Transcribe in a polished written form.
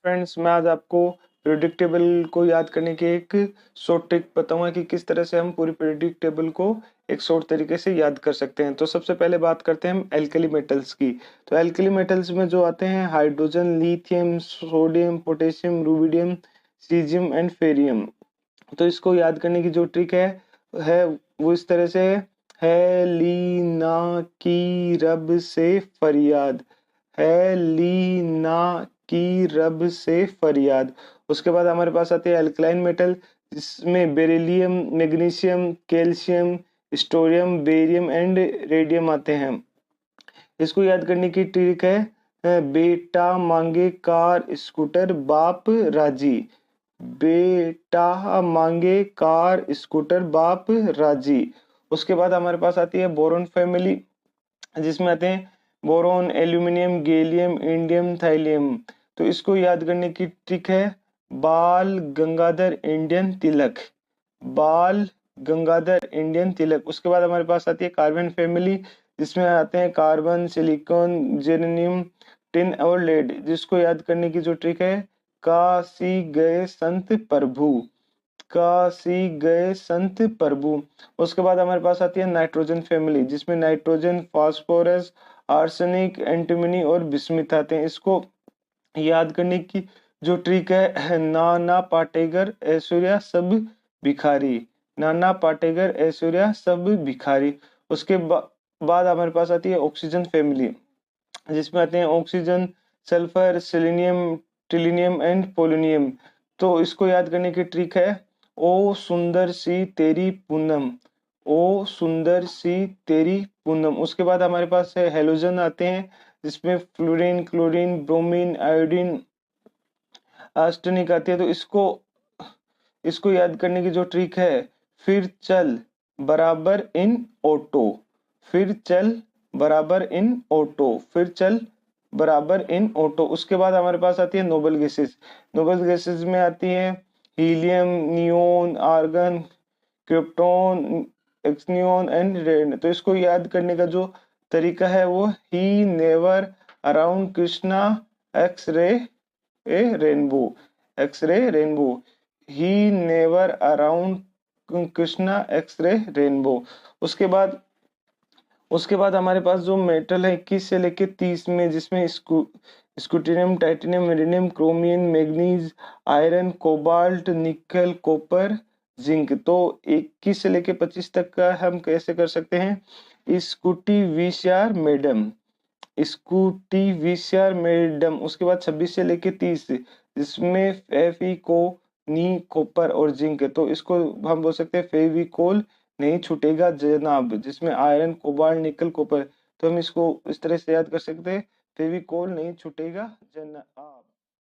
Friends, मैं आज आपको पीरियोडिक टेबल को याद करने की एक शॉर्ट ट्रिक बताऊंगा कि किस तरह से हम पूरी पीरियोडिक टेबल को एक शॉर्ट तरीके से याद कर सकते हैं। तो सबसे पहले बात करते हैं हम एल्कली मेटल्स की। तो एल्कली मेटल्स में जो आते हैं hydrogen, lithium, sodium, potassium, rubidium, caesium and Ferium. तो इसको याद करने की जो ट्रिक है वो इस तरह से है लीना की रब से फरियाद, है लीना की रब से फरियाद। उसके बाद हमारे पास आते हैं अल्कलाइन मेटल, जिसमें beryllium, magnesium, calcium, strontium, barium and radium आते हैं। इसको याद करने की ट्रिक है बेटा मांगे कार स्कूटर बाप राजी, बेटा मांगे कार स्कूटर बाप राजी। उसके बाद हमारे पास आती है बोरोन फैमिली, जिसमें आते हैं बोरोन, एल्यूमिनियम, गैलियम, इंडियम, थाइलियम। तो इसको याद करने की ट्रिक है बाल गंगाधर इंडियन तिलक, बाल गंगाधर इंडियन तिलक। उसके बाद हमारे पास आती है कार्बन फैमिली, जिसमें आते हैं कार्बन, सिलिकॉन, जेरेनियम, टिन और लेड। जिसको याद करने की जो ट्रिक है काशी गए संत प्रभु, काशी गए संत प्रभु। उसके बाद हमारे पास आती है नाइट्रोजन फैमिली, जिसमें नाइट्रोजन, फास्फोरस, आर्सेनिक, एंटीमनी और बिस्मिथ आते हैं। इसको याद करने की जो ट्रिक है नाना पाटेगर ऐश्वर्या सब भिखारी, नाना पाटेगर ऐश्वर्या सब भिखारी। उसके बाद हमारे पास आती है ऑक्सीजन फैमिली, जिसमें आते हैं oxygen, sulphur, selenium, tellurium and polonium. तो इसको याद करने की ट्रिक है ओ सुंदर सी तेरी पूनम, ओ सुंदर सी तेरी पूनम। उसके बाद हमारे पास है हेलोजन आते हैं, जिसमें fluorine, chlorine, bromine, iodine, arsenic आती है। तो इसको याद करने की जो ट्रिक है फिर चल बराबर इन ऑटो, फिर चल बराबर इन ऑटो, फिर चल बराबर इन ऑटो। उसके बाद हमारे पास आती है नोबल गैसेस, नोबल गैसेस में आती है helium, neon, argon, krypton, xenon and radon. तो इसको याद करने का जो तरीका है वो he never around Krishna x ray a rainbow, x-ray rainbow, he never around Krishna x-ray rainbow. उसके बाद हमारे पास जो मेटल है 21 से लेके 30 में, जिसमें scandium, titanium, iridium, chromium, manganese, iron, cobalt, nickel, copper, zinc. तो 21 से लेके 25 तक का हम कैसे कर सकते हैं स्कूटी विशार मैडम, स्कूटी विशार मैडम। उसके बाद 26 से लेके 30, जिसमें फेविको, नी, कॉपर और जिंक। तो इसको हम बोल सकते हैं फेविकोल नहीं छूटेगा जनाब, जिसमें आयरन, कोबाल्ट, निकल, कॉपर। तो हम इसको इस तरह से याद कर सकते हैं फेविकोल नहीं छूटेगा जनाब।